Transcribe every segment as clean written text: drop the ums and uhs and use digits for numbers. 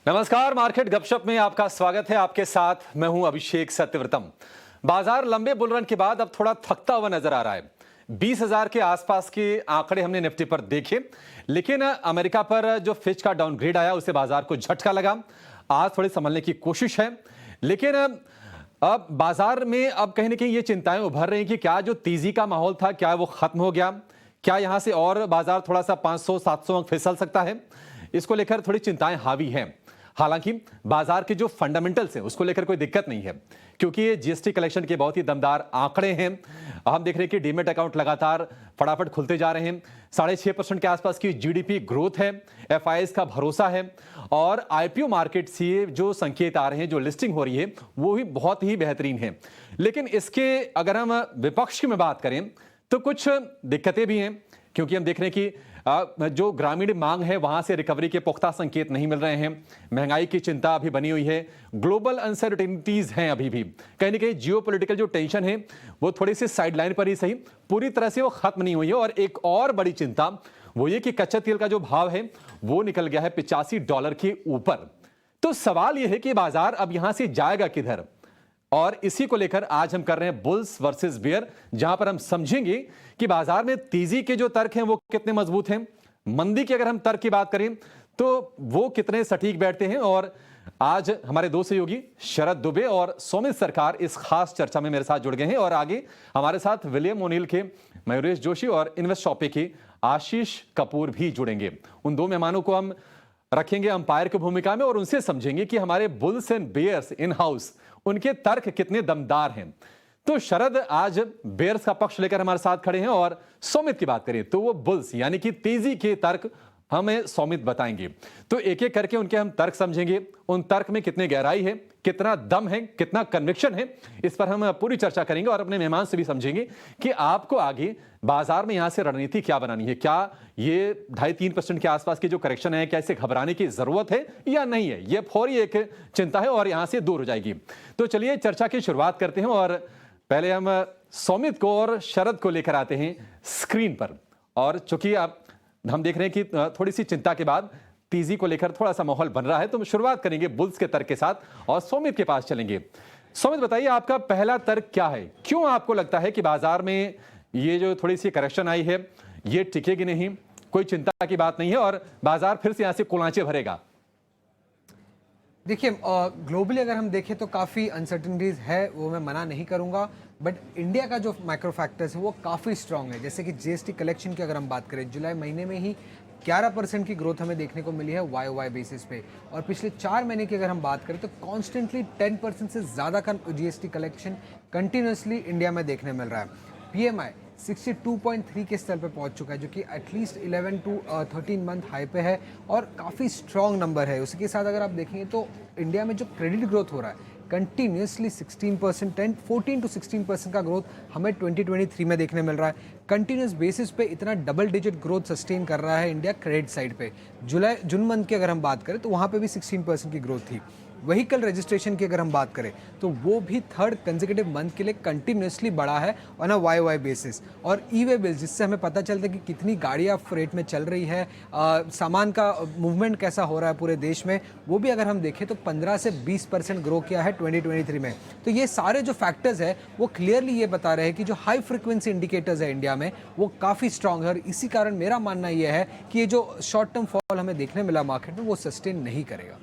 नमस्कार, मार्केट गपशप में आपका स्वागत है। आपके साथ मैं हूं अभिषेक सत्यव्रतम। बाजार लंबे बुल रन के बाद अब थोड़ा थकता हुआ नजर आ रहा है। 20,000 के आसपास के आंकड़े हमने निफ्टी पर देखे, लेकिन अमेरिका पर जो फिच का डाउनग्रेड आया उससे बाजार को झटका लगा। आज थोड़ी संभलने की कोशिश है, लेकिन अब बाजार में अब कहीं ना कहीं ये चिंताएं उभर रही हैं कि क्या जो तेजी का माहौल था क्या वो खत्म हो गया, क्या यहां से और बाजार थोड़ा सा 500-700 अंक फिसल सकता है। इसको लेकर थोड़ी चिंताएं हावी हैं। हालांकि बाजार के जो फंडामेंटल्स हैं उसको लेकर कोई दिक्कत नहीं है, क्योंकि ये जीएसटी कलेक्शन के बहुत ही दमदार आंकड़े हैं। हम देख रहे हैं कि डीमेट अकाउंट लगातार फटाफट खुलते जा रहे हैं। 6.5% के आसपास की जीडीपी ग्रोथ है, एफआईआईज का भरोसा है, और आईपीओ मार्केट से जो संकेत आ रहे हैं, जो लिस्टिंग हो रही है, वो भी बहुत ही बेहतरीन है। लेकिन इसके अगर हम विपक्ष में बात करें तो कुछ दिक्कतें भी हैं, क्योंकि हम देख रहे हैं कि जो ग्रामीण मांग है वहां से रिकवरी के पुख्ता संकेत नहीं मिल रहे हैं। महंगाई की चिंता अभी बनी हुई है, ग्लोबल अनसर्टेनिटीज हैं अभी भी। कहीं ना कहीं जियोपॉलिटिकल जो टेंशन है वो थोड़ी सी साइडलाइन पर ही सही, पूरी तरह से वो खत्म नहीं हुई है। और एक और बड़ी चिंता वो ये कि कच्चे तेल का जो भाव है वो निकल गया है $85 के ऊपर। तो सवाल यह है कि बाजार अब यहां से जाएगा किधर, और इसी को लेकर आज हम कर रहे हैं बुल्स वर्सेस बियर, जहां पर हम समझेंगे कि बाजार में तेजी के जो तर्क हैं वो कितने मजबूत हैं, मंदी की अगर हम तर्क की बात करें तो वो कितने सटीक बैठते हैं। और आज हमारे दो सहयोगी शरद दुबे और सौमित सरकार इस खास चर्चा में मेरे साथ जुड़ गए हैं, और आगे हमारे साथ विलियम ओनिल के मयूरेश जोशी और इन्वेस्ट शॉपे के आशीष कपूर भी जुड़ेंगे। उन दो मेहमानों को हम रखेंगे अंपायर की भूमिका में और उनसे समझेंगे कि हमारे bulls and bears in house उनके तर्क कितने दमदार हैं। तो शरद आज बेयर्स का पक्ष लेकर हमारे साथ खड़े हैं, और सौमित की बात करें तो वो बुल्स यानी कि तेजी के तर्क हमें सौमित बताएंगे। तो एक एक करके उनके हम तर्क समझेंगे, उन तर्क में कितने गहराई है, कितना दम है, कितना कन्विक्शन है, इस पर हम पूरी चर्चा करेंगे। और अपने मेहमान से भी समझेंगे कि आपको आगे बाजार में यहां से रणनीति क्या बनानी है। क्या ये 2.5-3% के आसपास की जो करेक्शन है, क्या इसे घबराने की जरूरत है या नहीं है, यह फौरी एक चिंता है और यहां से दूर हो जाएगी। तो चलिए चर्चा की शुरुआत करते हैं, और पहले हम सौमित को और शरद को लेकर आते हैं स्क्रीन पर। और चूंकि आप हम देख रहे हैं कि थोड़ी सी चिंता के बाद तेजी को लेकर थोड़ा सा माहौल बन रहा है, तो शुरुआत करेंगे बुल्स के तर्क के साथ और सौमित के पास चलेंगे। सौमित, बताइए आपका पहला तर्क क्या है? क्यों आपको लगता है कि बाजार में ये जो थोड़ी सी करेक्शन आई है ये टिकेगी नहीं, कोई चिंता की बात नहीं है और बाजार फिर से यहां से कुलांचे भरेगा? देखिए, ग्लोबली अगर हम देखें तो काफ़ी अनसर्टनिटीज़ है, वो मैं मना नहीं करूंगा, बट इंडिया का जो माइक्रो फैक्टर्स है वो काफ़ी स्ट्रांग है। जैसे कि जीएसटी कलेक्शन की अगर हम बात करें, जुलाई महीने में ही 11% की ग्रोथ हमें देखने को मिली है वाई बेसिस पे, और पिछले 4 महीने की अगर हम बात करें तो कॉन्स्टेंटली 10% से ज़्यादा का जीएसटी कलेक्शन कंटिन्यूसली इंडिया में देखने मिल रहा है। पीएमआई 62.3 के स्तर पे पहुंच चुका है, जो कि एटलीस्ट 11 टू 13 मंथ हाई पे है और काफ़ी स्ट्रॉन्ग नंबर है। उसी के साथ अगर आप देखेंगे तो इंडिया में जो क्रेडिट ग्रोथ हो रहा है कंटिन्यूसली 16%, 14 टू 16% का ग्रोथ हमें 2023 में देखने मिल रहा है। कंटिन्यूस बेसिस पे इतना डबल डिजिट ग्रोथ सस्टेन कर रहा है इंडिया क्रेडिट साइड पे। जून मंथ की अगर हम बात करें तो वहाँ पे भी 16% की ग्रोथ थी। व्हीकल रजिस्ट्रेशन की अगर हम बात करें तो वो भी थर्ड कंसेक्यूटिव मंथ के लिए कंटिन्यूसली बढ़ा है ऑन अ वाई बेसिस। और ई वे बिल्स, जिससे हमें पता चलता है कि कितनी गाड़ियाँ फ्रेट में चल रही है, सामान का मूवमेंट कैसा हो रहा है पूरे देश में, वो भी अगर हम देखें तो 15 से 20% ग्रो किया है 2023 में। तो ये सारे जो फैक्टर्स है वो क्लियरली ये बता रहे हैं कि जो हाई फ्रिक्वेंसी इंडिकेटर्स है इंडिया में वो काफ़ी स्ट्रांग है, और इसी कारण मेरा मानना यह है कि ये जो शॉर्ट टर्म फॉल हमें देखने मिला मार्केट में वो सस्टेन नहीं करेगा।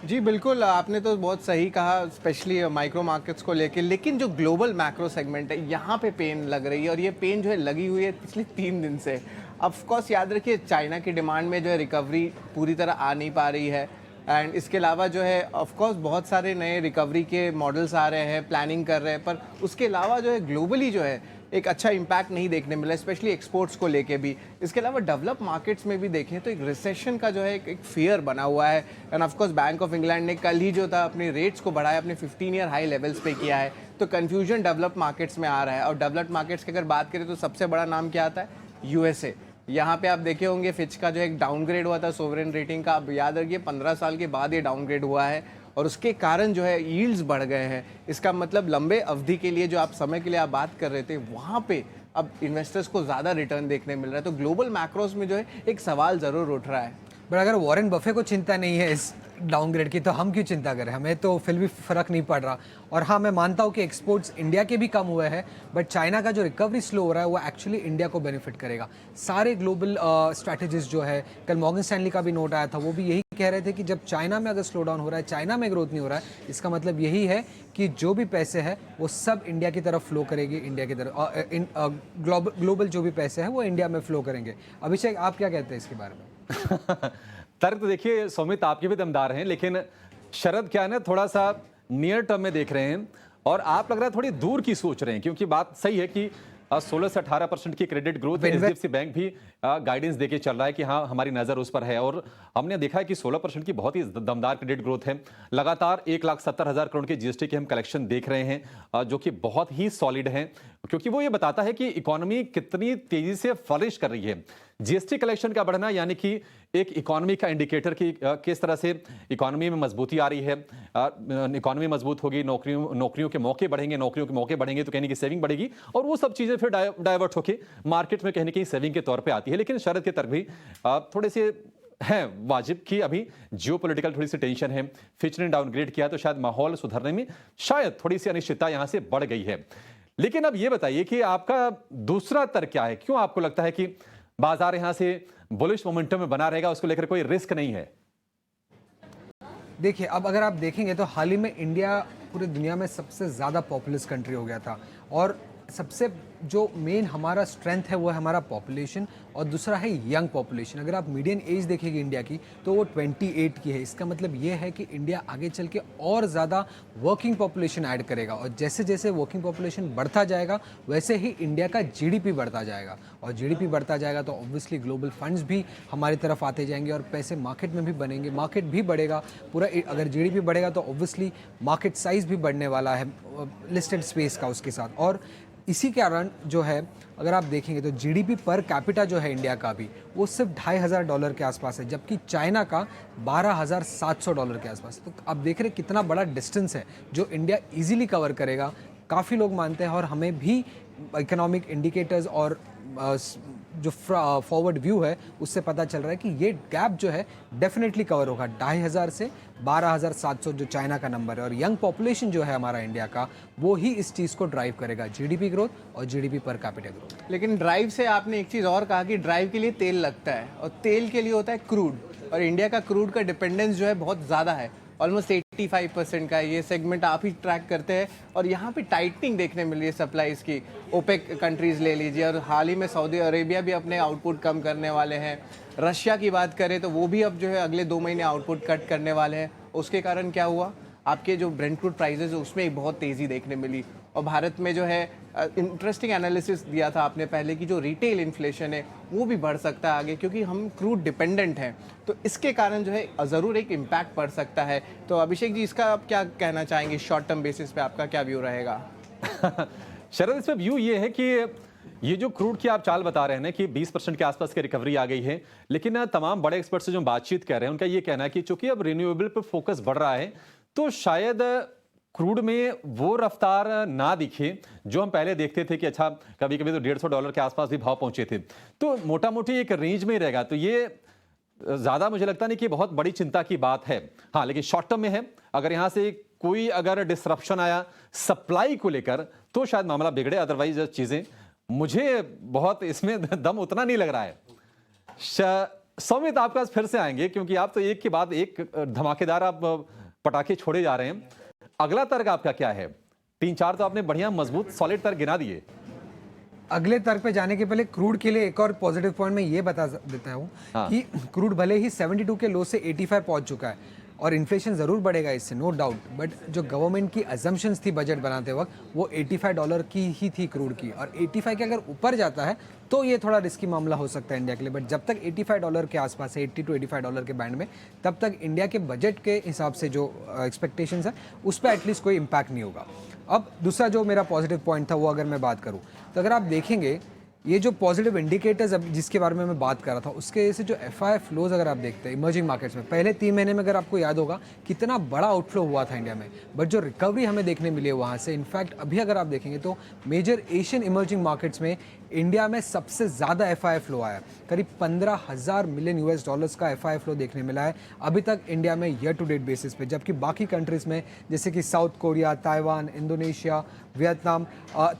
जी बिल्कुल, आपने तो बहुत सही कहा, स्पेशली माइक्रो मार्केट्स को लेके। लेकिन जो ग्लोबल मैक्रो सेगमेंट है यहाँ पे पेन लग रही है, और ये पेन जो है लगी हुई है पिछले 3 दिन से। ऑफ कोर्स याद रखिए, चाइना की डिमांड में जो है रिकवरी पूरी तरह आ नहीं पा रही है, एंड इसके अलावा जो है ऑफ कोर्स बहुत सारे नए रिकवरी के मॉडल्स आ रहे हैं, प्लानिंग कर रहे हैं, पर उसके अलावा जो है ग्लोबली जो है एक अच्छा इम्पैक्ट नहीं देखने मिला, स्पेशली एक्सपोर्ट्स को लेके भी। इसके अलावा डेवलप मार्केट्स में भी देखें तो एक रिसेशन का जो है एक फियर बना हुआ है। End of course bank of England ने कल ही जो था अपने रेट्स को बढ़ाया, अपने 15 ईयर हाई लेवल्स पे किया है। तो कन्फ्यूजन डेवलप मार्केट्स में आ रहा है। और डेवलप्ड मार्केट्स की अगर बात करें तो सबसे बड़ा नाम क्या आता है? यूएसए। यहाँ पे आप देखे होंगे फिच का जो एक डाउनग्रेड हुआ था सोवरेन रेटिंग का, अब याद रखिए 15 साल के बाद ये डाउनग्रेड हुआ है, और उसके कारण जो है यील्ड्स बढ़ गए हैं। इसका मतलब लंबे अवधि के लिए जो आप समय के लिए आप बात कर रहे थे, वहाँ पे अब इन्वेस्टर्स को ज़्यादा रिटर्न देखने मिल रहा है। तो ग्लोबल मैक्रोस में जो है एक सवाल ज़रूर उठ रहा है। बट अगर वॉरेन बफे को चिंता नहीं है इस डाउनग्रेड की, तो हम क्यों चिंता करें, हमें तो फिर भी फर्क नहीं पड़ रहा। और हाँ, मैं मानता हूँ कि एक्सपोर्ट्स इंडिया के भी कम हुए हैं, बट चाइना का जो रिकवरी स्लो हो रहा है वो एक्चुअली इंडिया को बेनिफिट करेगा। सारे ग्लोबल स्ट्रैटेजिस्ट जो है, कल मॉर्गन स्टैनली का भी नोट आया था, वो भी यही कह रहे थे कि जब चाइना में अगर स्लो डाउन हो रहा है, चाइना में ग्रोथ नहीं हो रहा है, इसका मतलब यही है कि जो भी पैसे हैं वो सब इंडिया की तरफ फ्लो करेगी, इंडिया की तरफ ग्लोबल जो भी पैसे हैं वो इंडिया में फ्लो करेंगे। अभिषेक, आप क्या कहते हैं इसके बारे में? तर्क तो देखिए सौमित आपके भी दमदार हैं, लेकिन शरद क्या है ना, थोड़ा सा नियर टर्म में देख रहे हैं और आप लग रहा है थोड़ी दूर की सोच रहे हैं, क्योंकि बात सही है कि 16 से 18% की क्रेडिट ग्रोथ एचडीएफसी बैंक भी गाइडेंस देके चल रहा है कि हाँ हमारी नजर उस पर है, और हमने देखा है कि 16% की बहुत ही दमदार क्रेडिट ग्रोथ है। लगातार 1,70,000 करोड़ के जीएसटी के हम कलेक्शन देख रहे हैं, जो कि बहुत ही सॉलिड है, क्योंकि वो ये बताता है कि इकोनॉमी कितनी तेजी से फ्लरिश कर रही है। जीएसटी कलेक्शन का बढ़ना यानी कि एक इकोनॉमी का इंडिकेटर की किस तरह से इकोनॉमी में मजबूती आ रही है। इकोनॉमी मजबूत होगी, नौकरियों के मौके बढ़ेंगे, नौकरियों के मौके बढ़ेंगे तो कहीं की सेविंग बढ़ेगी, और वो सब चीजें फिर डाइवर्ट होकर मार्केट में कहीं ना कहीं सेविंग के तौर पे आती है। लेकिन शरद के तर्क भी थोड़े से है वाजिब कि अभी जियोपॉलिटिकल थोड़ी सी टेंशन है, फिच ने डाउनग्रेड किया तो शायद माहौल सुधरने में शायद थोड़ी सी अनिश्चितता यहां से बढ़ गई है। लेकिन अब ये बताइए कि आपका दूसरा तर्क क्या है, क्यों आपको लगता है कि बाजार यहां से बुलिश मोमेंटम में बना रहेगा, उसको लेकर कोई रिस्क नहीं है? देखिए, अब अगर आप देखेंगे तो हाल ही में इंडिया पूरी दुनिया में सबसे ज़्यादा पॉपुलस कंट्री हो गया था, और सबसे जो मेन हमारा स्ट्रेंथ है वो है हमारा पॉपुलेशन, और दूसरा है यंग पॉपुलेशन। अगर आप मीडियन एज देखेंगे इंडिया की तो वो 28 की है। इसका मतलब ये है कि इंडिया आगे चल के और ज़्यादा वर्किंग पॉपुलेशन ऐड करेगा, और जैसे जैसे वर्किंग पॉपुलेशन बढ़ता जाएगा वैसे ही इंडिया का जीडीपी बढ़ता जाएगा, और जीडीपी बढ़ता जाएगा तो ऑब्वियसली ग्लोबल फंड्स भी हमारी तरफ आते जाएंगे और पैसे मार्केट में भी बनेंगे, मार्केट भी बढ़ेगा पूरा। अगर जीडीपी बढ़ेगा तो ऑब्वियसली मार्केट साइज भी बढ़ने वाला है लिस्टेड स्पेस का उसके साथ। और इसी कारण जो है अगर आप देखेंगे तो जीडीपी पर कैपिटा जो है इंडिया का भी वो सिर्फ $2,500 के आसपास है, जबकि चाइना का $12,700 के आसपास। तो आप देख रहे हैं कितना बड़ा डिस्टेंस है जो इंडिया इजीली कवर करेगा। काफ़ी लोग मानते हैं, और हमें भी इकोनॉमिक इंडिकेटर्स और जो फॉरवर्ड व्यू है उससे पता चल रहा है कि ये गैप जो है डेफिनेटली कवर होगा 2,500 से 12,700 जो चाइना का नंबर है। और यंग पॉपुलेशन जो है हमारा इंडिया का वो ही इस चीज़ को ड्राइव करेगा, जीडीपी ग्रोथ और जीडीपी पर कैपिटा ग्रोथ। लेकिन ड्राइव से आपने एक चीज़ और कहा कि ड्राइव के लिए तेल लगता है, और तेल के लिए होता है क्रूड, और इंडिया का क्रूड का डिपेंडेंस जो है बहुत ज़्यादा है, ऑलमोस्ट 85% का। ये सेगमेंट आप ही ट्रैक करते हैं, और यहाँ पे टाइटनिंग देखने मिल रही है सप्लाईज की। ओपेक कंट्रीज ले लीजिए, और हाल ही में सऊदी अरेबिया भी अपने आउटपुट कम करने वाले हैं। रशिया की बात करें तो वो भी अब जो है अगले 2 महीने आउटपुट कट करने वाले हैं। उसके कारण क्या हुआ, आपके जो ब्रेंट क्रूड प्राइसेस है उसमें एक बहुत तेज़ी देखने मिली। और भारत में जो है इंटरेस्टिंग एनालिसिस दिया था आपने पहले कि जो रिटेल इन्फ्लेशन है वो भी बढ़ सकता है आगे, क्योंकि हम क्रूड डिपेंडेंट हैं, तो इसके कारण जो है ज़रूर एक इम्पैक्ट पड़ सकता है। तो अभिषेक जी, इसका आप क्या कहना चाहेंगे, शॉर्ट टर्म बेसिस पे आपका क्या व्यू रहेगा? शरद, इस पे व्यू ये है कि ये जो क्रूड की आप चाल बता रहे हैं ना कि 20% के आसपास की रिकवरी आ गई है, लेकिन तमाम बड़े एक्सपर्ट से जो बातचीत कर रहे हैं उनका ये कहना है कि चूंकि अब रिन्यूएबल पर फोकस बढ़ रहा है तो शायद क्रूड में वो रफ्तार ना दिखे जो हम पहले देखते थे कि अच्छा कभी कभी तो $150 के आसपास भी भाव पहुंचे थे। तो मोटा मोटी एक रेंज में ही रहेगा, तो ये ज्यादा मुझे लगता नहीं कि बहुत बड़ी चिंता की बात है। हाँ, लेकिन शॉर्ट टर्म में है, अगर यहां से कोई अगर डिसरप्शन आया सप्लाई को लेकर तो शायद मामला बिगड़े, अदरवाइज चीजें मुझे बहुत इसमें दम उतना नहीं लग रहा है। सौमित, आपके पास फिर से आएंगे क्योंकि आप तो एक के बाद एक धमाकेदार आप पटाखे छोड़े जा रहे हैं। अगला तर्क आपका क्या है? 3-4 तो आपने बढ़िया मजबूत सॉलिड तर्क गिना दिए। अगले तर्क पे जाने के पहले क्रूड के लिए एक और पॉजिटिव पॉइंट मैं ये बता देता हूँ कि क्रूड भले ही 72 के लो से 85 पहुंच चुका है, और इन्फ्लेशन ज़रूर बढ़ेगा इससे, नो डाउट, बट जो गवर्नमेंट की अजम्पशंस थी बजट बनाते वक्त वो $85 की ही थी क्रूड की, और 85 के अगर ऊपर जाता है तो ये थोड़ा रिस्की मामला हो सकता है इंडिया के लिए। बट जब तक $85 के आसपास है, 80 to $85 के बैंड में, तब तक इंडिया के बजट के हिसाब से जो एक्सपेक्टेशंस है उस पर एटलीस्ट कोई इम्पैक्ट नहीं होगा। अब दूसरा जो मेरा पॉजिटिव पॉइंट था वो अगर मैं बात करूँ तो अगर आप देखेंगे ये जो पॉजिटिव इंडिकेटर्स अब जिसके बारे में मैं बात कर रहा था उसके वजह से जो एफआई फ्लोज अगर आप देखते हैं इमर्जिंग मार्केट्स में पहले 3 महीने में, अगर आपको याद होगा कितना बड़ा आउटफ्लो हुआ था इंडिया में, बट जो रिकवरी हमें देखने मिली है वहाँ से, इनफैक्ट अभी अगर आप देखेंगे तो मेजर एशियन इमर्जिंग मार्केट्स में इंडिया में सबसे ज़्यादा एफआई फ्लो आया है। करीब 15,000 मिलियन यूएस डॉलर्स का एफआई फ्लो देखने मिला है अभी तक इंडिया में ईयर टू डेट बेसिस पे, जबकि बाकी कंट्रीज़ में जैसे कि south Korea, Taiwan, Indonesia, Vietnam,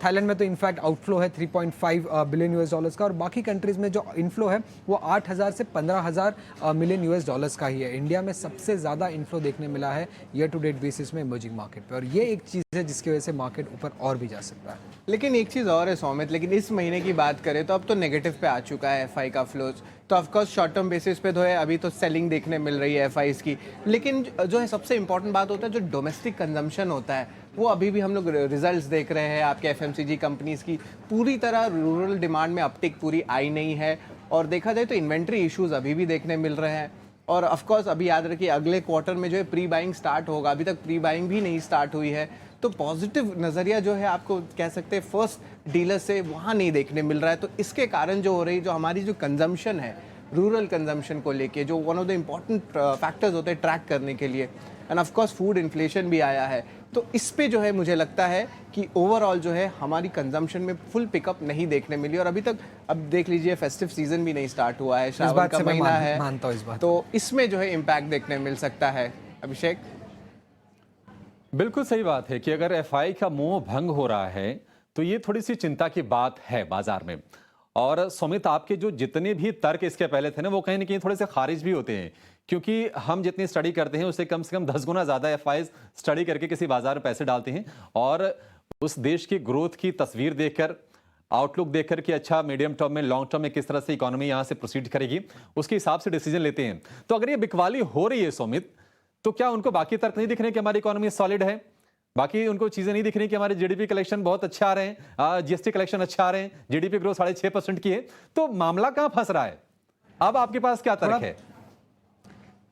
Thailand में तो इनफैक्ट आउटफ्लो है 3.5 बिलियन यूएस डॉलर्स का, और बाकी कंट्रीज़ में जो इनफ्लो है वो 8,000 से 15,000 मिलियन यूएस डॉलर्स का ही है। इंडिया में सबसे ज़्यादा इनफ्लो देखने मिला है ईयर टू डेट बेसिस में इमर्जिंग मार्केट पे, और ये एक चीज़ है जिसकी वजह से मार्केट ऊपर और भी जा सकता है। लेकिन एक चीज़ और है सौमित, लेकिन इस महीने की बात करें तो अब तो नेगेटिव पे आ चुका है एफआई का फ्लोज। तो ऑफकोर्स शॉर्ट टर्म बेसिस पे तो है, अभी तो सेलिंग देखने मिल रही है एफआईज की, लेकिन जो है सबसे इंपॉर्टेंट बात होता है जो डोमेस्टिक कंजम्पशन होता है वो अभी भी हम लोग रिजल्ट्स देख रहे हैं आपके एफएमसीजी कंपनीज की, पूरी तरह रूरल डिमांड में अपटिक पूरी आई नहीं है, और देखा जाए तो इन्वेंट्री इश्यूज अभी भी देखने मिल रहे हैं। और ऑफ कोर्स अभी याद रखिए अगले क्वार्टर में जो है प्री बाइंग स्टार्ट होगा, अभी तक प्री बाइंग भी नहीं स्टार्ट हुई है, तो पॉजिटिव नज़रिया जो है आपको कह सकते हैं फर्स्ट डीलर से वहाँ नहीं देखने मिल रहा है। तो इसके कारण जो हो रही जो हमारी जो कंजम्पशन है रूरल कंजम्पशन को लेके, जो one of the important factors होते हैं ट्रैक करने के लिए, end of course food inflation भी आया है, तो इस पे जो है मुझे लगता है कि ओवरऑल जो है हमारी कंजम्पशन में फुल पिकअप नहीं देखने मिली। और अभी तक अब देख लीजिए फेस्टिव सीजन भी नहीं स्टार्ट हुआ है, श्रावण का महीना है, मानता हूं इस बात, तो इसमें जो है इम्पैक्ट देखने मिल सकता है। अभिषेक, बिल्कुल सही बात है कि अगर एफआई का मोह भंग हो रहा है तो ये थोड़ी सी चिंता की बात है बाजार में। और सुमित, आपके जो जितने भी तर्क इसके पहले थे ना वो कहीं ना कहीं थोड़े से खारिज भी होते हैं, क्योंकि हम जितनी स्टडी करते हैं उससे कम 10 गुना ज्यादा एफआई स्टडी करके किसी बाजार में पैसे डालते हैं और उस देश की ग्रोथ की तस्वीर देखकर, आउटलुक देखकर कि अच्छा मीडियम टर्म में, लॉन्ग टर्म में किस तरह से इकोनॉमी यहां से प्रोसीड करेगी, उसके हिसाब से डिसीजन लेते हैं। तो अगर ये बिकवाली हो रही है सुमित, तो क्या उनको बाकी तर्क नहीं दिख रहे कि हमारी इकोनॉमी सॉलिड है? बाकी उनको चीजें नहीं दिख रही कि हमारे जीडीपी कलेक्शन बहुत अच्छा आ रहे हैं, जीएसटी कलेक्शन अच्छा आ रहे हैं, जीडीपी ग्रोथ 6.5% की है, तो मामला कहां फंस रहा है? अब आपके पास क्या तर्क है?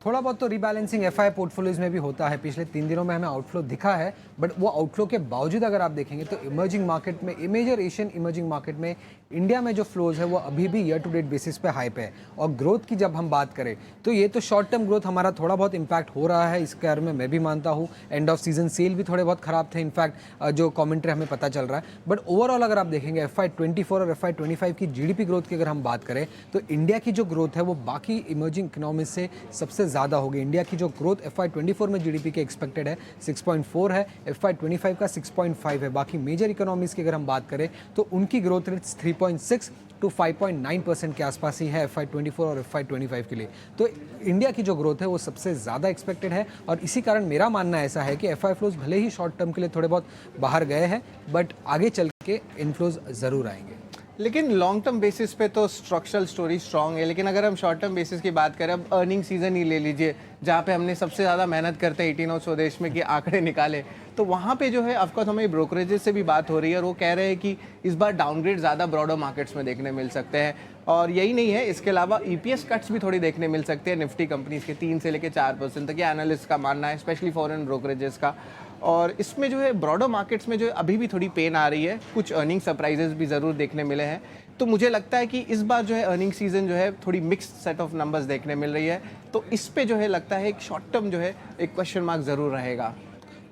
थोड़ा बहुत तो रीबैलेंसिंग एफआई पोर्टफोलियोज में भी होता है। पिछले 3 दिनों में हमें आउटफ्लो दिखा है, बट वो आउटफ्लो के बावजूद अगर आप देखेंगे तो इमर्जिंग मार्केट में, मेजर एशियन इमर्जिंग मार्केट में इंडिया में जो फ्लोज है वो अभी भी ईयर टू डेट बेसिस पे हाई पे है। और ग्रोथ की जब हम बात करें तो ये तो शॉर्ट टर्म ग्रोथ हमारा थोड़ा बहुत इंपैक्ट हो रहा है, इसके बारे में मैं भी मानता हूँ। एंड ऑफ सीजन सेल भी थोड़े बहुत खराब थे, इनफैक्ट जो कॉमेंट्री हमें पता चल रहा है। बट ओवरऑल अगर आप देखेंगे FY24 और FY25 की जीडीपी ग्रोथ की अगर हम बात करें तो इंडिया की जो ग्रोथ है वो बाकी इमर्जिंग इकोनॉमी से सबसे ज़्यादा होगी। इंडिया की जो ग्रोथ FY24 में जीडीपी के एक्सपेक्टेड है 6.4 है, FY25 का 6.5 है। बाकी मेजर इकोनॉमीज की अगर हम बात करें तो उनकी ग्रोथ रेट 3.6 to 5.9% के आसपास ही है FY24 और FY25 के लिए। तो इंडिया की जो ग्रोथ है वो सबसे ज़्यादा एक्सपेक्टेड है, और इसी कारण मेरा मानना ऐसा है कि एफआई फ्लोज भले ही शॉर्ट टर्म के लिए थोड़े बहुत बाहर गए हैं, बट आगे चल के इनफ्लोज ज़रूर आएंगे। लेकिन लॉन्ग टर्म बेसिस पे तो स्ट्रक्चरल स्टोरी स्ट्रांग है, लेकिन अगर हम शॉर्ट टर्म बेसिस की बात करें, अब अर्निंग सीजन ही ले लीजिए जहाँ पे हमने सबसे ज़्यादा मेहनत करते हैं 18 और स्वदेश में कि आंकड़े निकाले, तो वहाँ पे जो है ऑफकोर्स हमें ब्रोकरेजेस से भी बात हो रही है और वो कह रहे हैं कि इस बार डाउनग्रेड ज़्यादा ब्रॉडर मार्केट्स में देखने मिल सकते हैं। और यही नहीं है, इसके अलावा ईपीएस कट्स भी थोड़ी देखने मिल सकते हैं निफ्टी कंपनीज के 3 से लेकर 4% तक, ये एनालिस्ट का मानना है, स्पेशली फॉरेन ब्रोकरेजेस का। और इसमें जो है ब्रॉडर मार्केट्स में जो है अभी भी थोड़ी पेन आ रही है, कुछ अर्निंग सरप्राइजेस भी ज़रूर देखने मिले हैं। तो मुझे लगता है कि इस बार जो है अर्निंग सीजन जो है थोड़ी मिक्स्ड सेट ऑफ नंबर्स देखने मिल रही है, तो इस पे जो है लगता है एक शॉर्ट टर्म जो है एक क्वेश्चन मार्क ज़रूर रहेगा।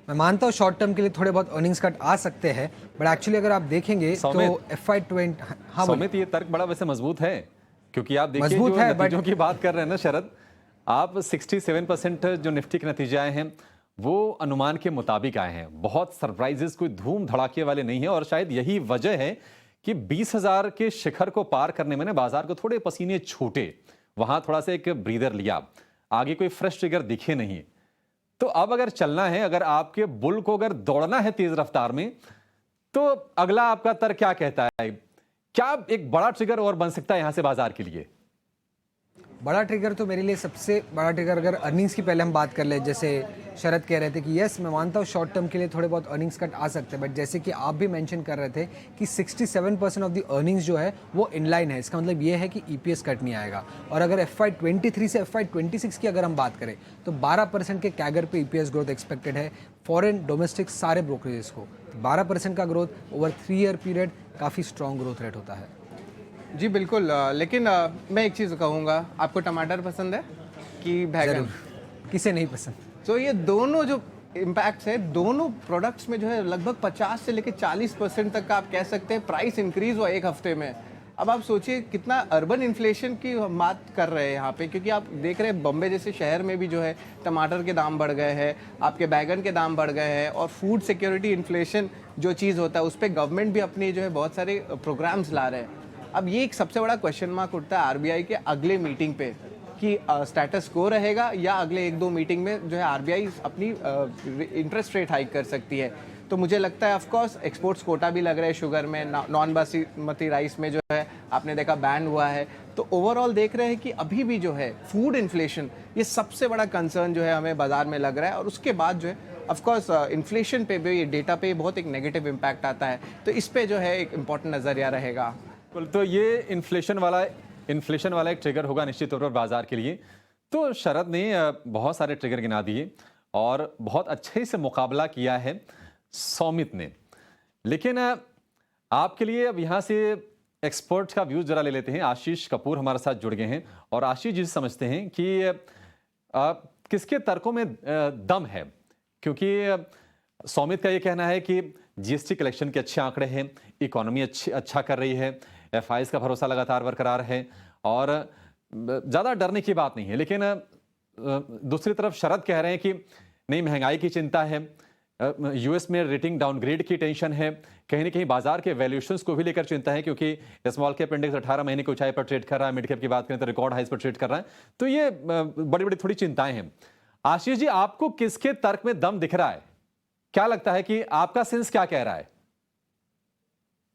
मैं मानता हूँ शॉर्ट टर्म के लिए थोड़े बहुत अर्निंग्स कट आ सकते हैं, बट एक्चुअली अगर आप देखेंगे तो FY20, हाँ सौमित, ये तर्क बड़ा वैसे मजबूत है, क्योंकि आप देखिए मजबूत जो है, नतीजों की बात कर रहे हैं ना शरद, आप 67% जो निफ्टी के नतीजे आए हैं वो अनुमान के मुताबिक आए हैं। बहुत सरप्राइजेस कोई धूम धड़ाके वाले नहीं है, और शायद यही वजह है कि 20,000 के शिखर को पार करने में ना बाजार को थोड़े पसीने छूटे, वहां थोड़ा सा एक ब्रीदर लिया, आगे कोई फ्रेश ट्रिगर दिखे नहीं। तो अब अगर चलना है, अगर आपके बुल को अगर दौड़ना है तेज रफ्तार में, तो अगला आपका तर्क क्या कहता है? क्या एक बड़ा ट्रिगर और बन सकता है यहां से बाजार के लिए? बड़ा ट्रिगर तो मेरे लिए सबसे बड़ा ट्रिगर, अगर अर्निंग्स की पहले हम बात कर ले, जैसे शरद कह रहे थे कि यस मैं मानता हूँ शॉर्ट टर्म के लिए थोड़े बहुत अर्निंग्स कट आ सकते हैं, बट जैसे कि आप भी मेंशन कर रहे थे कि 67% ऑफ द अर्निंग्स जो है वो इनलाइन है, इसका मतलब ये है कि ईपीएस कट नहीं आएगा। और अगर FY23 से FY26 की अगर हम बात करें तो 12% के कैगर पे ईपीएस ग्रोथ एक्सपेक्टेड है फॉरेन डोमेस्टिक सारे ब्रोकरेजेस को। 12% का ग्रोथ ओवर 3 ईयर पीरियड काफ़ी स्ट्रॉन्ग ग्रोथ रेट होता है। जी बिल्कुल, लेकिन मैं एक चीज़ कहूँगा, आपको टमाटर पसंद है कि बैगन? किसे नहीं पसंद। तो ये दोनों जो इम्पैक्ट है। दोनों प्रोडक्ट्स में जो है लगभग 50 से लेकर 40% तक का आप कह सकते हैं प्राइस इंक्रीज हुआ एक हफ्ते में। अब आप सोचिए कितना अर्बन इन्फ्लेशन की हम बात कर रहे हैं यहाँ पे, क्योंकि आप देख रहे हैं बम्बे जैसे शहर में भी जो है टमाटर के दाम बढ़ गए हैं, आपके बैगन के दाम बढ़ गए हैं, और फूड सिक्योरिटी इन्फ्लेशन जो चीज़ होता है उस पर गवर्नमेंट भी अपनी जो है बहुत सारे प्रोग्राम्स ला रहे हैं। अब ये एक सबसे बड़ा क्वेश्चन मार्क उठता है आरबीआई के अगले मीटिंग पे कि स्टेटस को रहेगा या अगले 1-2 मीटिंग में जो है आरबीआई अपनी इंटरेस्ट रेट हाइक कर सकती है। तो मुझे लगता है ऑफ कोर्स एक्सपोर्ट्स कोटा भी लग रहा है शुगर में, नॉन बासमती राइस में जो है आपने देखा बैन हुआ है। तो ओवरऑल देख रहे हैं कि अभी भी जो है फूड इन्फ्लेशन ये सबसे बड़ा कंसर्न जो है हमें बाजार में लग रहा है, और उसके बाद जो है ऑफ कोर्स इन्फ्लेशन पे भी, डेटा पे बहुत एक नेगेटिव इम्पैक्ट आता है। तो इस पे जो है एक इम्पॉर्टेंट नज़रिया रहेगा। तो ये इन्फ्लेशन वाला एक ट्रिगर होगा निश्चित तौर पर बाजार के लिए। तो शरद ने बहुत सारे ट्रिगर गिना दिए और बहुत अच्छे से मुकाबला किया है सौमित ने। लेकिन आपके लिए अब यहाँ से एक्सपर्ट का व्यूज जरा ले लेते हैं। आशीष कपूर हमारे साथ जुड़ गए हैं और आशीष जी समझते हैं कि किसके तर्कों में दम है, क्योंकि सौमित का ये कहना है कि जीएसटी कलेक्शन के अच्छे आंकड़े हैं, इकोनॉमी अच्छा कर रही है, एफआईएस का भरोसा लगातार बरकरार है और ज़्यादा डरने की बात नहीं है। लेकिन दूसरी तरफ शरद कह रहे हैं कि नहीं, महंगाई की चिंता है, यूएस में रेटिंग डाउनग्रेड की टेंशन है, कहीं ना कहीं बाजार के वैल्यूएशंस को भी लेकर चिंता है, क्योंकि स्मॉल कैप इंडेक्स 18 महीने की ऊंचाई पर ट्रेड कर रहा है, मिड कैप की बात करें तो रिकॉर्ड हाइस पर ट्रेड कर रहा है। तो ये बड़ी बड़ी थोड़ी चिंताएं हैं। आशीष जी, आपको किसके तर्क में दम दिख रहा है? क्या लगता है कि आपका सेंस क्या कह रहा है?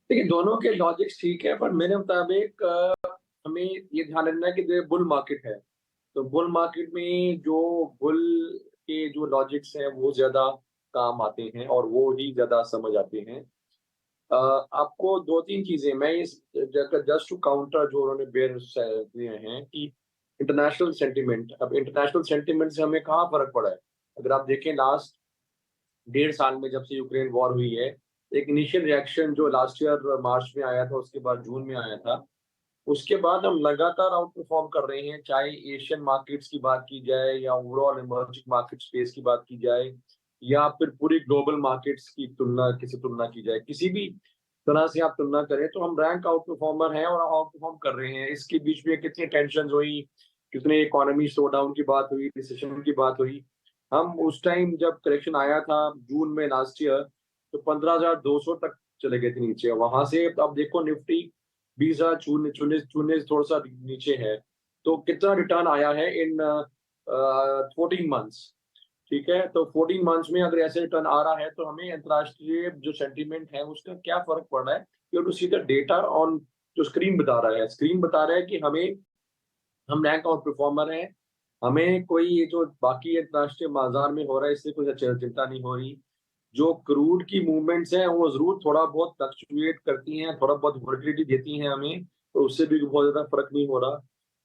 देखिए, दोनों के लॉजिक्स ठीक है, पर मेरे मुताबिक हमें ये ध्यान रखना है कि जो बुल मार्केट है, तो बुल मार्केट में जो बुल के जो लॉजिक्स हैं वो ज्यादा काम आते हैं और वो ही ज्यादा समझ आते हैं। आपको 2-3 चीजें मैं इस जस्ट टू काउंटर जो उन्होंने बेयर दिए हैं कि इंटरनेशनल सेंटिमेंट, अब इंटरनेशनल सेंटिमेंट से हमें कहाँ फर्क पड़ा है। अगर आप देखें लास्ट 1.5 साल में जब से यूक्रेन वॉर हुई है, एक इनिशियल रिएक्शन जो लास्ट ईयर मार्च में आया था, उसके बाद जून में आया था, उसके बाद हम लगातार आउट परफॉर्म कर रहे हैं। चाहे एशियन मार्केट्स की बात की जाए या ओवरऑल इमर्जिंग मार्केट स्पेस की बात की जाए या फिर पूरी ग्लोबल मार्केट्स की तुलना की जाए, किसी भी तरह से आप तुलना करें तो हम रैंक आउट परफॉर्मर हैं और आउट परफॉर्म कर रहे हैं। इसके बीच में कितनी टेंशन हुई, कितने इकोनॉमी स्लो डाउन की बात हुई, रिसेशन की बात हुई। हम उस टाइम जब करेक्शन आया था जून में लास्ट ईयर, तो 15,200 तक चले गए थे नीचे। वहां से अब देखो निफ्टी 20,000 थोड़ा सा नीचे है। तो कितना रिटर्न आया है इन 14 मंथ्स, ठीक है। तो 14 मंथ्स में अगर ऐसे रिटर्न आ रहा है तो हमें अंतरराष्ट्रीय जो सेंटीमेंट है उसका क्या फर्क पड़ रहा है, you to see the data on जो स्क्रीन बता रहा है। स्क्रीन बता रहा है कि हम रैंक आउट परफॉर्मर हैं, हमें कोई ये जो बाकी अंतरराष्ट्रीय बाजार में हो रहा है इससे कोई चिंता नहीं हो रही। जो क्रूड की मूवमेंट्स हैं वो जरूर थोड़ा बहुत फ्लक्चुएट करती हैं, थोड़ा बहुत वोलेटिलिटी देती हैं हमें, तो उससे भी बहुत ज्यादा फर्क नहीं हो रहा।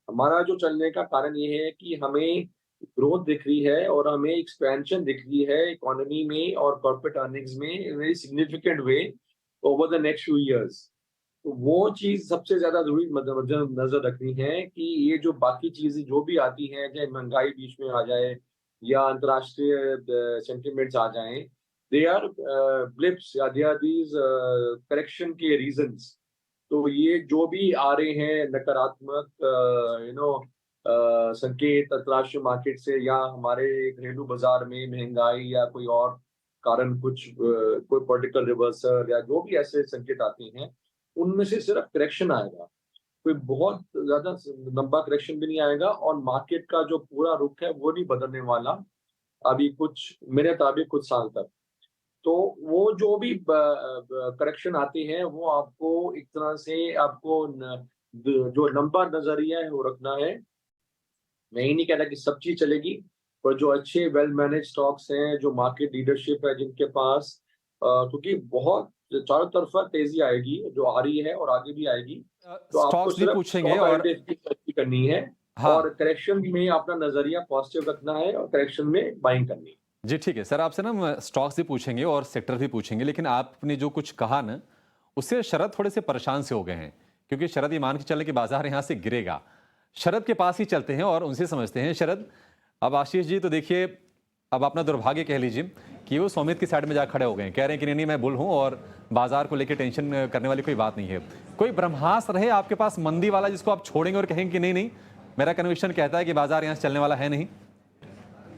हमारा जो चलने का कारण ये है कि हमें ग्रोथ दिख रही है और हमें एक्सपेंशन दिख रही है इकोनॉमी में और कॉर्पोरेट अर्निंग्स में very significant way over the next few years. तो वो चीज सबसे ज्यादा जरूरी नजर रखनी है कि ये जो बाकी चीजें जो भी आती हैं, चाहे महंगाई बीच में आ जाए या अंतरराष्ट्रीय सेंटिमेंट्स आ जाएं, दे आर ब्लिप्स या दे आर दीज करेक्शन के रीजंस। तो ये जो भी आ रहे हैं नकारात्मक संकेत अंतरराष्ट्रीय मार्केट से या हमारे घरेलू बाजार में महंगाई या कोई और कारण, कोई पॉलिटिकल रिवर्सल या जो भी ऐसे संकेत आते हैं, उनमें से सिर्फ करेक्शन आएगा, कोई बहुत ज्यादा लंबा करेक्शन भी नहीं आएगा और मार्केट का जो पूरा रुख है वो नहीं बदलने वाला अभी कुछ मेरे मुताबिक कुछ साल तक। तो वो जो भी करेक्शन आते हैं वो आपको एक तरह से आपको जो लंबा नजरिया है वो रखना है। मैं ही नहीं कह रहा कि सब चीज चलेगी, पर जो अच्छे वेल मैनेज स्टॉक्स हैं, जो मार्केट लीडरशिप है जिनके पास, क्योंकि बहुत चारों तरफा तेजी आएगी जो आ रही है और आगे भी आएगी, तो आपको स्टॉक्स भी सिर्फ पूछेंगे और करनी है। हाँ और करेक्शन में अपना नजरिया पॉजिटिव रखना है और करेक्शन में बाइंग करनी है। जी ठीक है सर, आपसे ना स्टॉक्स भी पूछेंगे और सेक्टर भी पूछेंगे, लेकिन आपने जो कुछ कहा ना उससे शरद थोड़े से परेशान से हो गए हैं, क्योंकि शरद ये मान के चलने कि बाजार यहाँ से गिरेगा। शरद के पास ही चलते हैं और उनसे समझते हैं। शरद, अब आशीष जी तो देखिए अब अपना दुर्भाग्य कह लीजिए कि वो सौमित की साइड में जा खड़े हो गए हैं, कह रहे हैं कि नहीं मैं बुल हूं और बाजार को लेकर टेंशन करने वाली कोई बात नहीं है। कोई ब्रह्मास्त्र रहे आपके पास मंदी वाला जिसको आप छोड़ेंगे और कहेंगे कि नहीं नहीं मेरा कन्विक्शन कहता है कि बाजार यहाँ से चलने वाला है नहीं?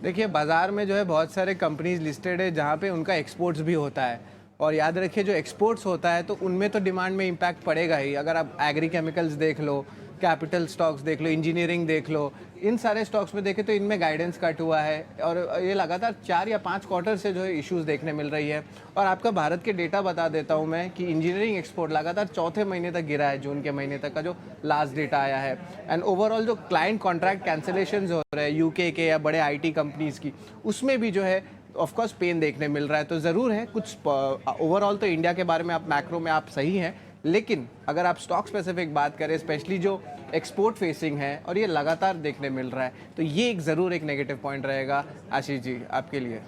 देखिए बाज़ार में जो है बहुत सारे कंपनीज लिस्टेड है जहाँ पे उनका एक्सपोर्ट्स भी होता है, और याद रखिए जो एक्सपोर्ट्स होता है तो उनमें तो डिमांड में इम्पैक्ट पड़ेगा ही। अगर आप एग्री केमिकल्स देख लो, कैपिटल स्टॉक्स देख लो, इंजीनियरिंग देख लो, इन सारे स्टॉक्स में देखें तो इनमें गाइडेंस कट हुआ है और ये लगातार 4 या 5 क्वार्टर से जो है इश्यूज देखने मिल रही है। और आपका भारत के डेटा बता देता हूँ मैं कि इंजीनियरिंग एक्सपोर्ट लगातार चौथे महीने तक गिरा है, जून के महीने तक का जो लास्ट डेटा आया है। एंड ओवरऑल जो क्लाइंट कॉन्ट्रैक्ट कैंसिलेशन हो रहे हैं यूके के या बड़े IT कंपनीज की, उसमें भी जो है ऑफ कोर्स पेन देखने मिल रहा है। तो ज़रूर है कुछ ओवरऑल तो इंडिया के बारे में आप मैक्रो में आप सही हैं, लेकिन अगर आप स्टॉक स्पेसिफिक बात करें स्पेशली जो एक्सपोर्ट फेसिंग है और ये लगातार देखने मिल रहा है, तो ये एक ज़रूर एक नेगेटिव पॉइंट रहेगा आशीष जी आपके लिए।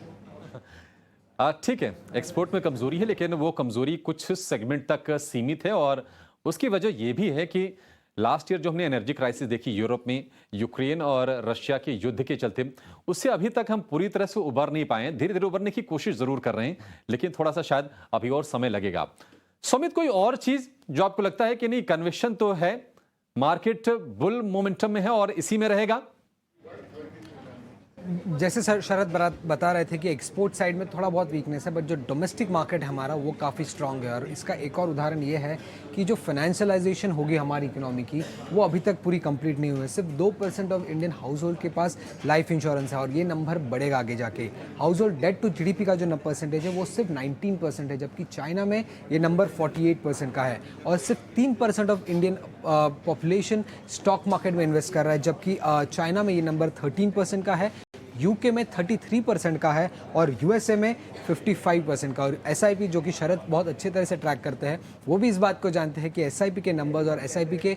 ठीक है, एक्सपोर्ट में कमजोरी है लेकिन वो कमजोरी कुछ सेगमेंट तक सीमित है और उसकी वजह ये भी है कि लास्ट ईयर जो हमने एनर्जी क्राइसिस देखी यूरोप में यूक्रेन और रशिया के युद्ध के चलते, उससे अभी तक हम पूरी तरह से उबर नहीं पाए। धीरे धीरे उबरने की कोशिश जरूर कर रहे हैं लेकिन थोड़ा सा शायद अभी और समय लगेगा। सुमित, कोई और चीज जो आपको लगता है कि नहीं कन्विक्शन तो है, मार्केट बुल मोमेंटम में है और इसी में रहेगा? जैसे सर शरद बता रहे थे कि एक्सपोर्ट साइड में थोड़ा बहुत वीकनेस है, बट जो डोमेस्टिक मार्केट है हमारा वो काफ़ी स्ट्रांग है। और इसका एक और उदाहरण ये है कि जो फाइनेंशियलाइजेशन होगी हमारी इकोनॉमी की वो अभी तक पूरी कंप्लीट नहीं हुई है। सिर्फ 2% ऑफ इंडियन हाउस होल्ड के पास लाइफ इंश्योरेंस है और ये नंबर बढ़ेगा आगे जाके। Household debt to GDP का जो परसेंटेज है वो सिर्फ 19% है, जबकि चाइना में ये नंबर 48% का है। और सिर्फ 3% of Indian population stock market में इन्वेस्ट कर रहा है, जबकि चाइना में ये नंबर 13% का है, यूके में 33% का है और यूएसए में 55% का। और SIP जो कि शरद बहुत अच्छे तरह से ट्रैक करते हैं, वो भी इस बात को जानते हैं कि SIP के नंबर्स और SIP के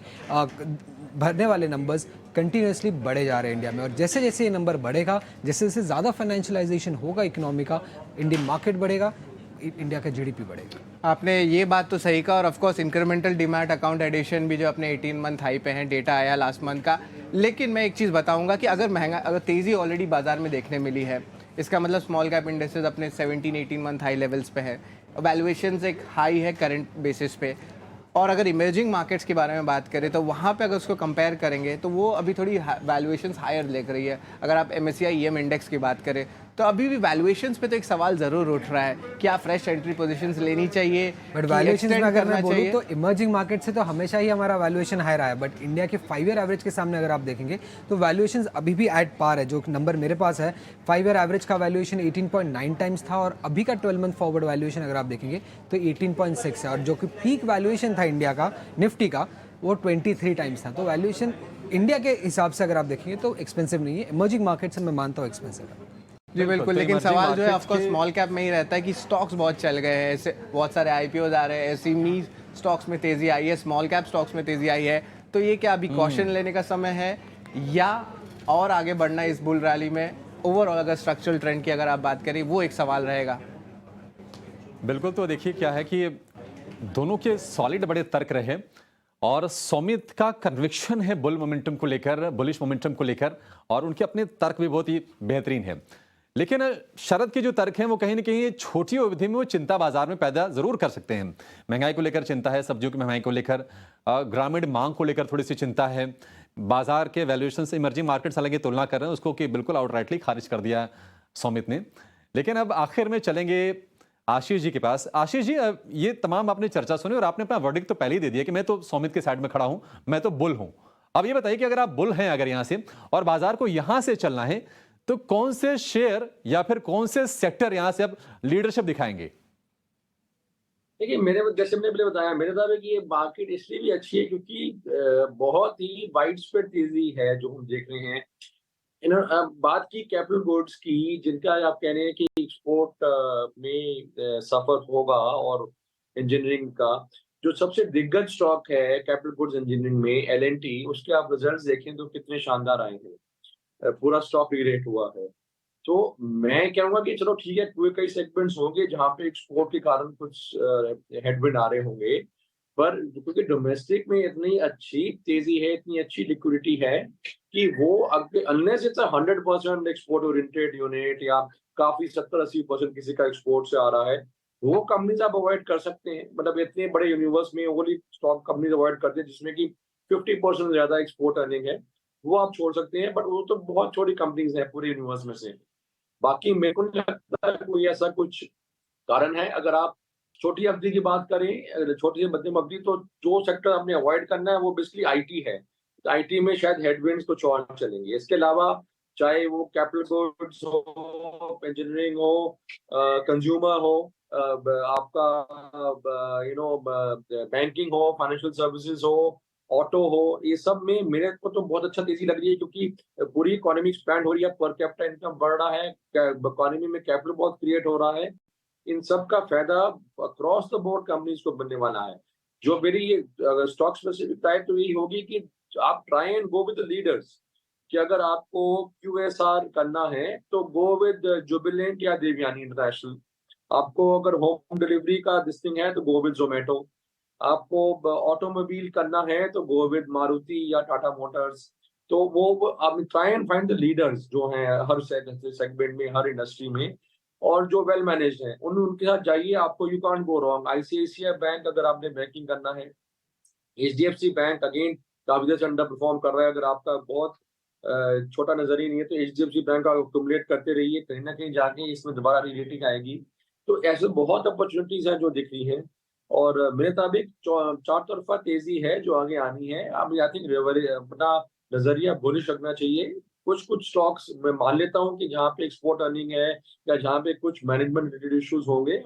भरने वाले नंबर्स कंटिन्यूसली बढ़े जा रहे हैं इंडिया में। और जैसे जैसे ये नंबर बढ़ेगा, जैसे जैसे ज़्यादा फाइनेंशियलाइजेशन होगा इकोनॉमी का, इंडियन मार्केट बढ़ेगा, इंडिया का GDP बढ़ेगा। आपने ये बात तो सही कहा। और of course incremental demat account addition भी जो अपने 18 मंथ हाई पे हैं, डेटा आया लास्ट मंथ का। लेकिन मैं एक चीज़ बताऊंगा कि अगर तेज़ी ऑलरेडी बाजार में देखने मिली है, इसका मतलब स्मॉल कैप इंडेक्सेस अपने 17-18 मंथ हाई लेवल्स पे है, वैल्यूएशंस एक हाई है करंट बेसिस पे। और अगर इमर्जिंग मार्केट्स के बारे में बात करें तो वहाँ पे अगर उसको कंपेयर करेंगे तो वो अभी थोड़ी वैल्यूएशंस हायर देख रही है। अगर आप MSCI EM इंडेक्स की बात करें तो अभी भी वैल्यूएशंस पे तो एक सवाल ज़रूर उठ रहा है, क्या फ्रेश एंट्री पोजीशंस लेनी चाहिए, बट वैल्यूएशन में अगर मैं बोलूँ तो इमर्जिंग मार्केट से तो हमेशा ही हमारा वैल्यूएशन हाई रहा है, बट इंडिया के 5 ईयर एवरेज के सामने अगर आप देखेंगे तो वैल्यूएशन अभी भी एट पार है। जो नंबर मेरे पास है 5 ईयर एवरेज का वैल्यूएशन 18.9 टाइम्स था और अभी का 12 मंथ फॉरवर्ड वैल्यूएशन अगर आप देखेंगे तो 18.6 है। और जो कि पीक वैल्यूएशन था इंडिया का निफ्टी का वो 23 टाइम्स था। तो वैल्यूएशन इंडिया के हिसाब से अगर आप देखेंगे तो एक्सपेंसिव नहीं है। इमर्जिंग मार्केट से मैं मानता हूँ एक्सपेंसिव है। जी बिल्कुल, तो लेकिन emerging सवाल जो है markets ऑफकोर्स के- स्मॉल कैप में ही रहता है कि स्टॉक्स बहुत चल गए हैं, ऐसे बहुत सारे IPOs आ रहे हैं, SME स्टॉक्स में तेजी आई है, स्मॉल कैप स्टॉक्स में तेजी आई है। तो ये क्या अभी कॉशन लेने का समय है या और आगे बढ़ना इस बुल रैली में? ओवरऑल अगर स्ट्रक्चरल ट्रेंड की अगर आप बात करें वो एक सवाल रहेगा। बिल्कुल, तो देखिए क्या है कि दोनों के सॉलिड बड़े तर्क रहे और सौमित का कन्विक्शन है बुल मोमेंटम को लेकर, बुलिश मोमेंटम को लेकर, और उनके अपने तर्क भी बहुत ही बेहतरीन है। लेकिन शरद के जो तर्क हैं वो कहीं ना कहीं छोटी अवधि में वो चिंता बाजार में पैदा जरूर कर सकते हैं। महंगाई को लेकर चिंता है, सब्जियों की महंगाई को लेकर, ग्रामीण मांग को लेकर थोड़ी सी चिंता है, बाजार के वैल्यूएशन से इमर्जिंग मार्केट्स हालांकि तुलना कर रहे हैं उसको कि बिल्कुल आउटराइटली खारिज कर दिया सौमित ने। लेकिन अब आखिर में चलेंगे आशीष जी के पास। आशीष जी, ये तमाम आपने चर्चा सुनी और आपने अपना वर्डिक्ट तो पहले ही दे दिया कि मैं तो सौमित के साइड में खड़ा हूं, मैं तो बुल हूं। अब ये बताइए कि अगर आप बुल हैं अगर यहां से और बाजार को यहां से चलना है तो कौन से शेयर या फिर कौन से सेक्टर यहां से अब लीडरशिप दिखाएंगे? देखिए, जैसे मैंने पहले बताया, मेरे हिसाब है कि ये मार्केट इसलिए भी अच्छी है क्योंकि बहुत ही वाइड स्प्रेड तेजी है जो हम देख रहे हैं। बात की कैपिटल गुड्स की, जिनका आप कह रहे हैं कि एक्सपोर्ट में सफर होगा, और इंजीनियरिंग का जो सबसे दिग्गज स्टॉक है कैपिटल गुड्स इंजीनियरिंग में L&T, उसके आप रिजल्ट्स देखें तो कितने शानदार आए हैं। पूरा स्टॉक रीरेट हुआ है। तो मैं कहूंगा कि चलो ठीक है, कोई कई सेगमेंट्स होंगे जहां पे एक्सपोर्ट के कारण कुछ हेडविंड आ रहे होंगे, पर क्योंकि डोमेस्टिक में इतनी अच्छी तेजी है, इतनी अच्छी लिक्विडिटी है कि वो unless it's 100% export oriented unit या काफी 70-80% किसी का एक्सपोर्ट से आ रहा है, वो कंपनीज आप अवॉइड कर सकते हैं। मतलब इतने बड़े यूनिवर्स में ओनली स्टॉक कंपनीज अवॉइड करते हैं जिसमें कि 50% ज्यादा एक्सपोर्ट अर्निंग है, वो आप छोड़ सकते हैं। बट वो तो बहुत छोटी कंपनीज हैं पूरे यूनिवर्स में से। बाकी मेरे को नहीं लगता कोई ऐसा कुछ कारण है। अगर आप छोटी अवधि की बात करें, छोटी से मध्यम अवधि, तो जो सेक्टर हमने अवॉइड करना है वो बेसिकली आईटी है। तो आईटी में शायद हेडविंड्स कुछ और चलेंगे। इसके अलावा चाहे वो कैपिटल गुड्स हो, इंजीनियरिंग हो, कंज्यूमर हो, आपका बैंकिंग हो, फाइनेंशियल सर्विसेज हो, ऑटो हो, ये सब में मेरे को तो बहुत अच्छा तेजी लग रही है क्योंकि पूरी इकोनॉमी एक्सपैंड हो रही है, पर कैपिटा इनकम बढ़ रहा है, इकोनॉमी में कैपिटल बहुत क्रिएट हो रहा है। इन सब का फायदा अक्रॉस द बोर्ड कंपनीज को बनने वाला है। जो मेरी ये स्टॉक स्पेसिफिक राय तो यही होगी कि आप try and go with the leaders, कि अगर आपको क्यूएसआर करना है तो गो विद जुबिलेंट या देवयानी इंटरनेशनल। आपको अगर होम डिलीवरी का दिस्टिंग है तो गो विद जोमेटो। आपको ऑटोमोबाइल करना है तो गो विद मारुति या टाटा मोटर्स। तो वो आप try and find the leaders जो हैं हर सेगमेंट में, हर इंडस्ट्री में, और जो वेल मैनेज्ड हैं उनके साथ जाइए। आपको you can't go wrong. ICICI bank अगर आपने बैंकिंग करना है, एचडीएफसी बैंक अगेन काफी देर से अंडर परफॉर्म कर रहा है। अगर आपका बहुत छोटा नजरिया नहीं है तो एचडीएफसी बैंक का एक्युमुलेट करते रहिए, कहीं ना कहीं जाके इसमें दोबारा रीरेटिंग आएगी। तो ऐसे बहुत अपॉर्चुनिटीज हैं जो दिख रही हैं, और मेरे मुताबिक चार तरफा तेजी है जो आगे आनी है। अब आई थिंक अपना नजरिया बुलिश रखना चाहिए। कुछ स्टॉक्स मैं मान लेता हूँ कि जहाँ पे एक्सपोर्ट अर्निंग है या जहाँ पे कुछ मैनेजमेंट रिलेटेड इश्यूज होंगे,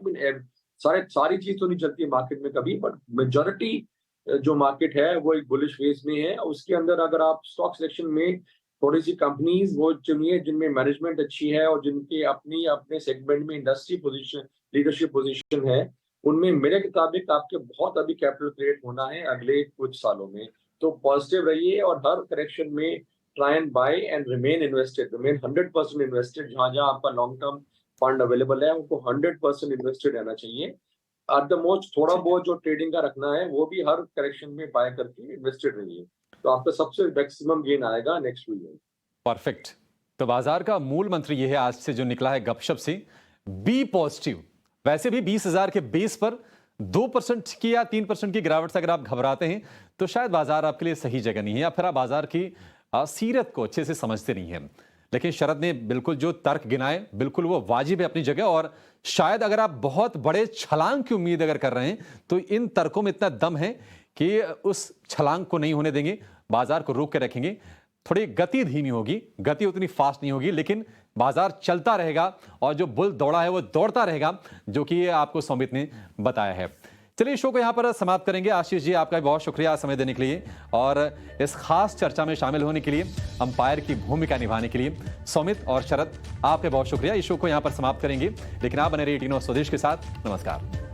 सारी चीज तो नहीं चलती है मार्केट में कभी, बट मेजॉरिटी जो मार्केट है वो एक बुलिश फेज में है। उसके अंदर अगर आप स्टॉक सिलेक्शन में थोड़ी सी कंपनीज वो चुनिए जिनमें मैनेजमेंट अच्छी है और जिनके अपने सेगमेंट में इंडस्ट्री पोजीशन, लीडरशिप पोजीशन है, उनमें मेरे मुताबिक आपके बहुत अभी कैपिटल क्रिएट होना है अगले कुछ सालों में। तो पॉजिटिव रहिए और हर करेक्शन में try and buy and remain 100% invested. जहां जहां आपका लॉन्ग टर्म फंड अवेलेबल है उनको 100% इन्वेस्टेड रहना चाहिए। एट द मोस्ट थोड़ा बहुत जो ट्रेडिंग का रखना है वो भी हर करेक्शन में बाय करके इन्वेस्टेड रहिए, तो आपका सबसे मैक्सिमम गेन आएगा नेक्स्ट ईयर। परफेक्ट। तो बाजार का मूल मंत्र यह है आज से जो निकला है गपशप से, बी पॉजिटिव। वैसे भी 20,000 के बेस पर 2% की या 3% की गिरावट से अगर आप घबराते हैं तो शायद बाजार आपके लिए सही जगह नहीं है, या फिर आप बाजार की सीरत को अच्छे से समझते नहीं हैं। लेकिन शरद ने बिल्कुल जो तर्क गिनाए बिल्कुल वो वाजिब है अपनी जगह, और शायद अगर आप बहुत बड़े छलांग की उम्मीद अगर कर रहे हैं तो इन तर्कों में इतना दम है कि उस छलांग को नहीं होने देंगे, बाजार को रोक के रखेंगे। थोड़ी गति धीमी होगी, गति उतनी फास्ट नहीं होगी, लेकिन बाजार चलता रहेगा और जो बुल दौड़ा है वो दौड़ता रहेगा, जो कि आपको सौमित ने बताया है। चलिए शो को यहां पर समाप्त करेंगे। आशीष जी आपका भी बहुत शुक्रिया समय देने के लिए और इस खास चर्चा में शामिल होने के लिए, अंपायर की भूमिका निभाने के लिए। सौमित और शरद आपका बहुत शुक्रिया। इस शो को यहां पर समाप्त करेंगे, लेकिन आप बने रहिए 18 और स्वदेश के साथ। नमस्कार।